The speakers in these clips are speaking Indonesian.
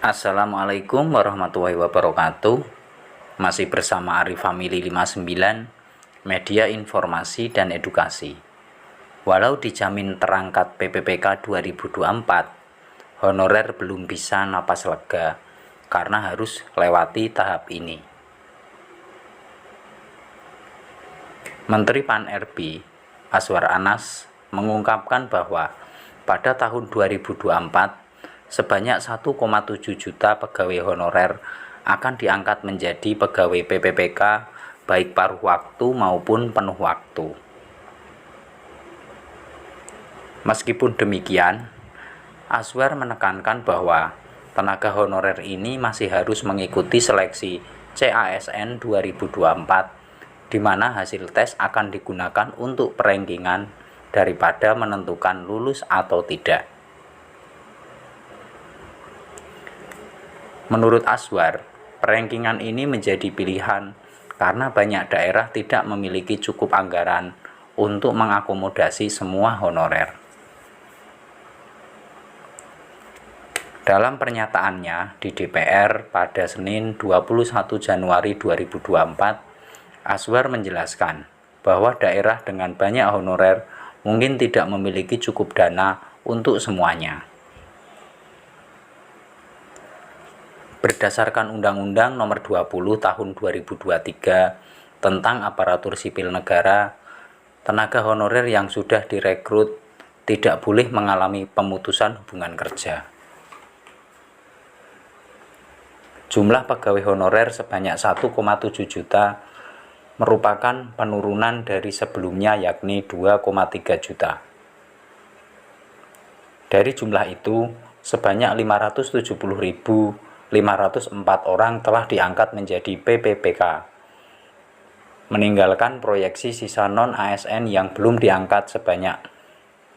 Assalamualaikum warahmatullahi wabarakatuh. Masih bersama Ari Family 59, media informasi dan edukasi. Walau dijamin terangkat PPPK 2024, honorer belum bisa napas lega karena harus lewati tahap ini. Menteri Pan-RB Azwar Anas mengungkapkan bahwa pada tahun 2024 sebanyak 1,7 juta pegawai honorer akan diangkat menjadi pegawai PPPK baik paruh waktu maupun penuh waktu. Meskipun demikian, Azwar menekankan bahwa tenaga honorer ini masih harus mengikuti seleksi CASN 2024, di mana hasil tes akan digunakan untuk perankingan daripada menentukan lulus atau tidak. Menurut Azwar, perankingan ini menjadi pilihan karena banyak daerah tidak memiliki cukup anggaran untuk mengakomodasi semua honorer. Dalam pernyataannya di DPR pada Senin 21 Januari 2024, Azwar menjelaskan bahwa daerah dengan banyak honorer mungkin tidak memiliki cukup dana untuk semuanya. Berdasarkan Undang-Undang Nomor 20 Tahun 2023 tentang Aparatur Sipil Negara, tenaga honorer yang sudah direkrut tidak boleh mengalami pemutusan hubungan kerja. Jumlah pegawai honorer sebanyak 1,7 juta merupakan penurunan dari sebelumnya, yakni 2,3 juta. Dari jumlah itu, sebanyak 570.504 orang telah diangkat menjadi PPPK, meninggalkan proyeksi sisa non-ASN yang belum diangkat sebanyak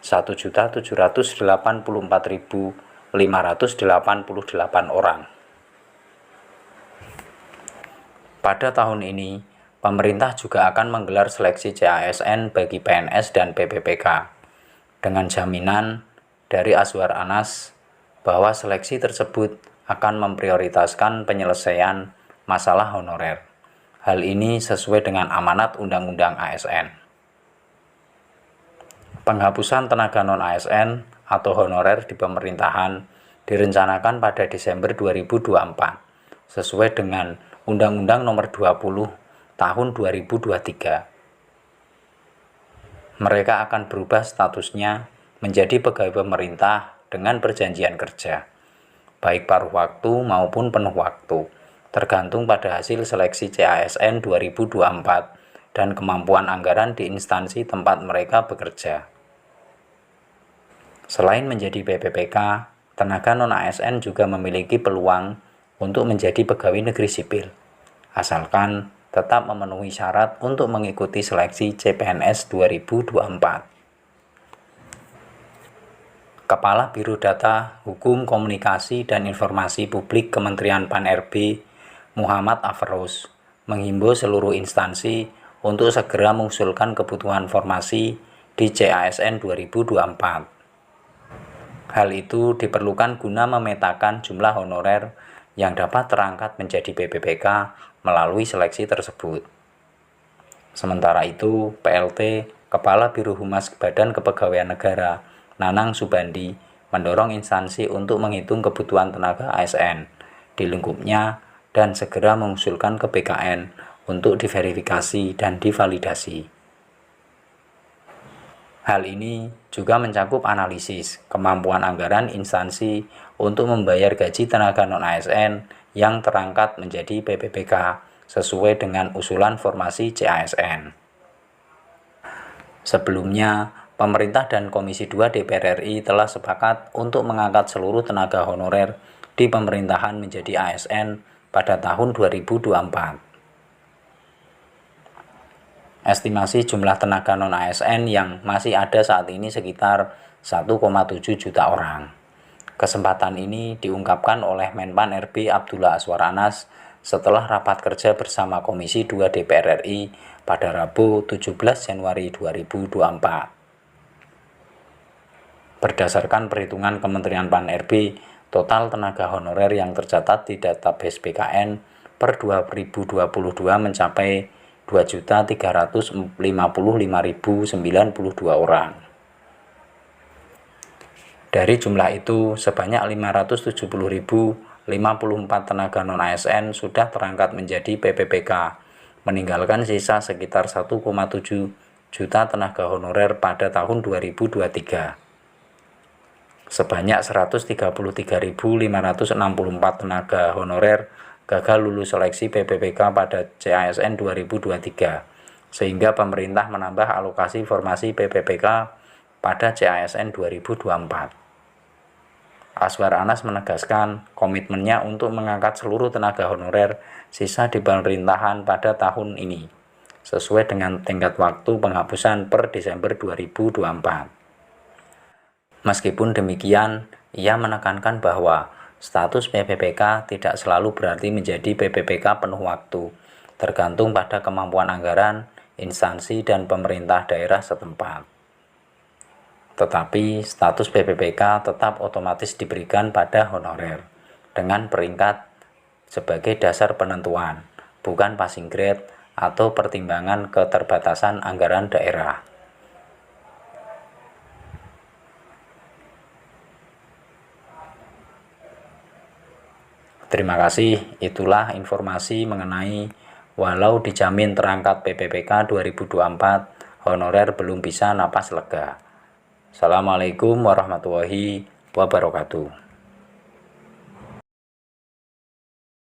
1.784.588 orang. Pada tahun ini, pemerintah juga akan menggelar seleksi CASN bagi PNS dan PPPK, dengan jaminan dari Azwar Anas bahwa seleksi tersebut akan memprioritaskan penyelesaian masalah honorer. Hal ini sesuai dengan amanat Undang-Undang ASN. Penghapusan tenaga non-ASN atau honorer di pemerintahan direncanakan pada Desember 2024, sesuai dengan Undang-Undang Nomor 20 Tahun 2023. Mereka akan berubah statusnya menjadi pegawai pemerintah dengan perjanjian kerja, baik paruh waktu maupun penuh waktu, tergantung pada hasil seleksi CASN 2024 dan kemampuan anggaran di instansi tempat mereka bekerja. Selain menjadi PPPK, tenaga non-ASN juga memiliki peluang untuk menjadi pegawai negeri sipil, asalkan tetap memenuhi syarat untuk mengikuti seleksi CPNS 2024. Kepala Biro Data, Hukum, Komunikasi, dan Informasi Publik Kementerian Pan-RB, Muhammad Aferus, menghimbau seluruh instansi untuk segera mengusulkan kebutuhan formasi di CASN 2024. Hal itu diperlukan guna memetakan jumlah honorer yang dapat terangkat menjadi PPPK melalui seleksi tersebut. Sementara itu, PLT, Kepala Biro Humas Badan Kepegawaian Negara, Nanang Subandi, mendorong instansi untuk menghitung kebutuhan tenaga ASN di lingkupnya dan segera mengusulkan ke BKN untuk diverifikasi dan divalidasi. Hal ini juga mencakup analisis kemampuan anggaran instansi untuk membayar gaji tenaga non-ASN yang terangkat menjadi PPPK sesuai dengan usulan formasi CASN. Sebelumnya, pemerintah dan Komisi 2 DPR RI telah sepakat untuk mengangkat seluruh tenaga honorer di pemerintahan menjadi ASN pada tahun 2024. Estimasi jumlah tenaga non-ASN yang masih ada saat ini sekitar 1,7 juta orang. Kesempatan ini diungkapkan oleh Menpan RB Abdullah Azwar Anas setelah rapat kerja bersama Komisi 2 DPR RI pada Rabu 17 Januari 2024. Berdasarkan perhitungan Kementerian Pan-RB, Total tenaga honorer yang tercatat di database BKN per 2022 mencapai 2.355.092 orang. Dari jumlah itu, sebanyak 570.054 tenaga non-ASN sudah terangkat menjadi PPPK, meninggalkan sisa sekitar 1,7 juta tenaga honorer pada tahun 2023. Sebanyak 133.564 tenaga honorer gagal lulus seleksi PPPK pada CASN 2023, sehingga pemerintah menambah alokasi formasi PPPK pada CASN 2024. Aswar Anas menegaskan komitmennya untuk mengangkat seluruh tenaga honorer sisa di pemerintahan pada tahun ini, sesuai dengan tenggat waktu penghapusan per Desember 2024. Meskipun demikian, ia menekankan bahwa status PPPK tidak selalu berarti menjadi PPPK penuh waktu, tergantung pada kemampuan anggaran, instansi, dan pemerintah daerah setempat. Tetapi status PPPK tetap otomatis diberikan pada honorer dengan peringkat sebagai dasar penentuan, bukan passing grade atau pertimbangan keterbatasan anggaran daerah. Terima kasih, itulah informasi mengenai walau dijamin terangkat PPPK 2024, honorer belum bisa napas lega. Assalamualaikum warahmatullahi wabarakatuh.